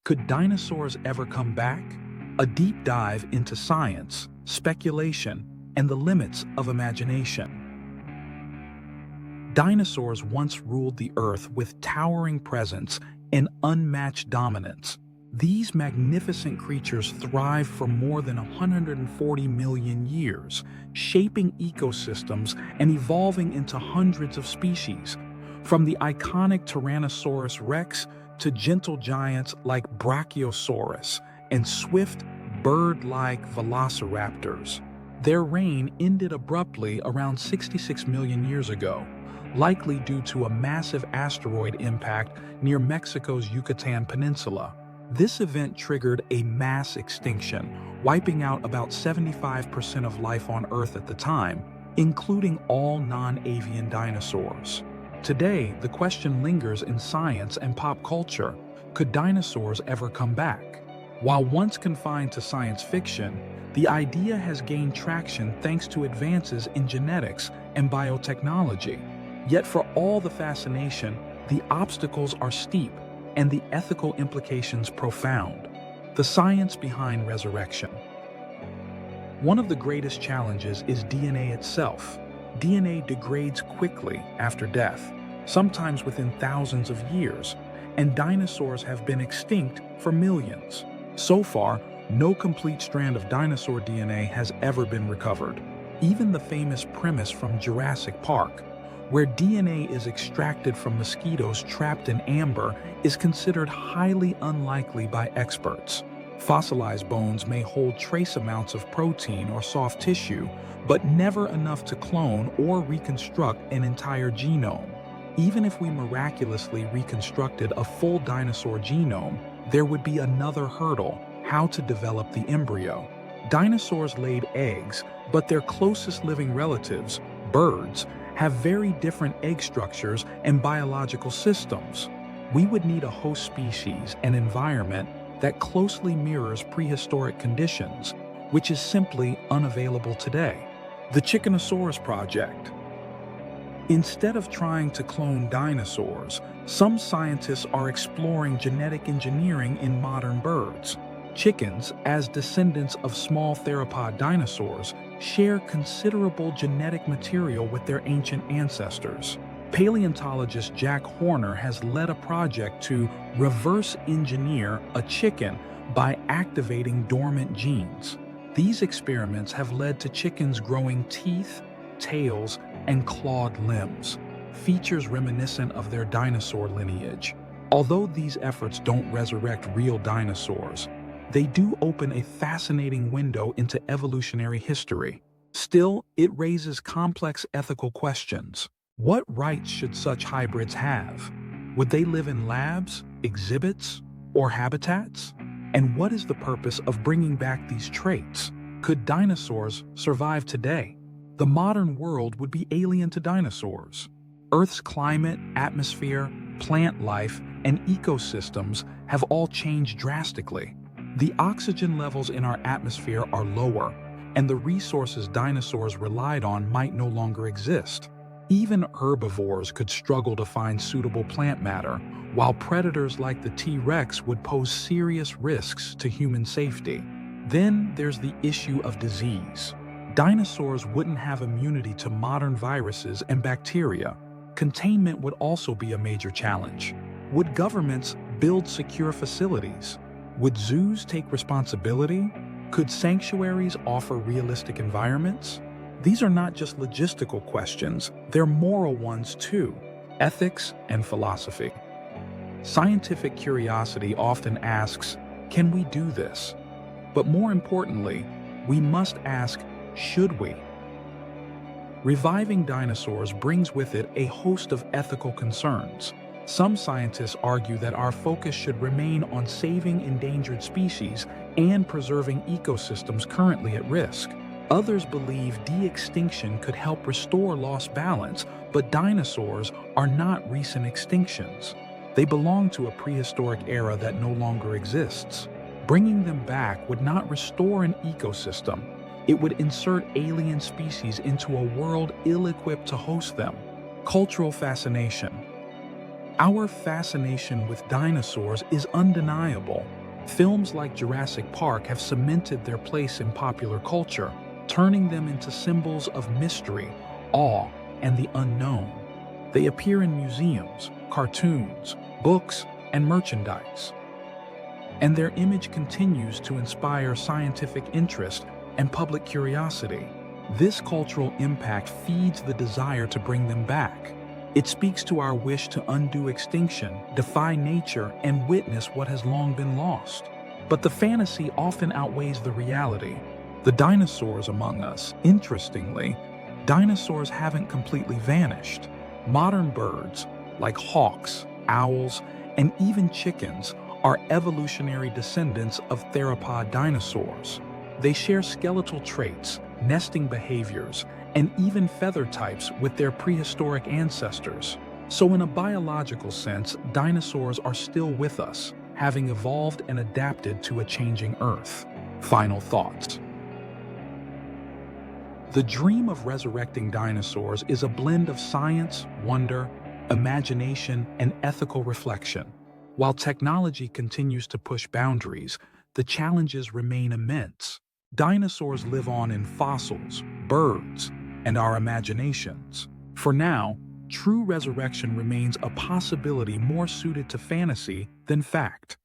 Could dinosaurs ever come back? A deep dive into science, speculation, and the limits of imagination. Dinosaurs once ruled the Earth with towering presence and unmatched dominance. These magnificent creatures thrived for more than 140 million years, shaping ecosystems and evolving into hundreds of species. From the iconic Tyrannosaurus rex to gentle giants like Brachiosaurus and swift, bird-like velociraptors. Their reign ended abruptly around 66 million years ago, likely due to a massive asteroid impact near Mexico's Yucatan Peninsula. This event triggered a mass extinction, wiping out about 75% of life on Earth at the time, including all non-avian dinosaurs. Today, the question lingers in science and pop culture: could dinosaurs ever come back? While once confined to science fiction, the idea has gained traction thanks to advances in genetics and biotechnology. Yet for all the fascination, the obstacles are steep and the ethical implications profound. The science behind resurrection. One of the greatest challenges is DNA itself. DNA degrades quickly after death, sometimes within thousands of years, and dinosaurs have been extinct for millions. So far, no complete strand of dinosaur DNA has ever been recovered. Even the famous premise from Jurassic Park, where DNA is extracted from mosquitoes trapped in amber, is considered highly unlikely by experts. Fossilized bones may hold trace amounts of protein or soft tissue, but never enough to clone or reconstruct an entire genome. Even if we miraculously reconstructed a full dinosaur genome, there would be another hurdle: how to develop the embryo. Dinosaurs laid eggs, but their closest living relatives, birds, have very different egg structures and biological systems. We would need a host species and environment that closely mirrors prehistoric conditions, which is simply unavailable today. The Chickenosaurus Project. Instead of trying to clone dinosaurs, some scientists are exploring genetic engineering in modern birds. Chickens, as descendants of small theropod dinosaurs, share considerable genetic material with their ancient ancestors. Paleontologist Jack Horner has led a project to reverse engineer a chicken by activating dormant genes. These experiments have led to chickens growing teeth, tails, and clawed limbs, features reminiscent of their dinosaur lineage. Although these efforts don't resurrect real dinosaurs, they do open a fascinating window into evolutionary history. Still, it raises complex ethical questions. What rights should such hybrids have? Would they live in labs, exhibits, or habitats? And what is the purpose of bringing back these traits? Could dinosaurs survive today? The modern world would be alien to dinosaurs. Earth's climate, atmosphere, plant life, and ecosystems have all changed drastically. The oxygen levels in our atmosphere are lower, and the resources dinosaurs relied on might no longer exist. Even herbivores could struggle to find suitable plant matter, while predators like the T-Rex would pose serious risks to human safety. Then there's the issue of disease. Dinosaurs wouldn't have immunity to modern viruses and bacteria. Containment would also be a major challenge. Would governments build secure facilities? Would zoos take responsibility? Could sanctuaries offer realistic environments? These are not just logistical questions, they're moral ones too: ethics and philosophy. Scientific curiosity often asks, can we do this? But more importantly, we must ask, should we? Reviving dinosaurs brings with it a host of ethical concerns. Some scientists argue that our focus should remain on saving endangered species and preserving ecosystems currently at risk. Others believe de-extinction could help restore lost balance, but dinosaurs are not recent extinctions. They belong to a prehistoric era that no longer exists. Bringing them back would not restore an ecosystem. It would insert alien species into a world ill-equipped to host them. Cultural fascination. Our fascination with dinosaurs is undeniable. Films like Jurassic Park have cemented their place in popular culture, turning them into symbols of mystery, awe, and the unknown. They appear in museums, cartoons, books, and merchandise. And their image continues to inspire scientific interest and public curiosity. This cultural impact feeds the desire to bring them back. It speaks to our wish to undo extinction, defy nature, and witness what has long been lost. But the fantasy often outweighs the reality. The dinosaurs among us, interestingly, dinosaurs haven't completely vanished. Modern birds, like hawks, owls, and even chickens, are evolutionary descendants of theropod dinosaurs. They share skeletal traits, nesting behaviors, and even feather types with their prehistoric ancestors. So in a biological sense, dinosaurs are still with us, having evolved and adapted to a changing Earth. Final thoughts. The dream of resurrecting dinosaurs is a blend of science, wonder, imagination, and ethical reflection. While technology continues to push boundaries, the challenges remain immense. Dinosaurs live on in fossils, birds, and our imaginations. For now, true resurrection remains a possibility more suited to fantasy than fact.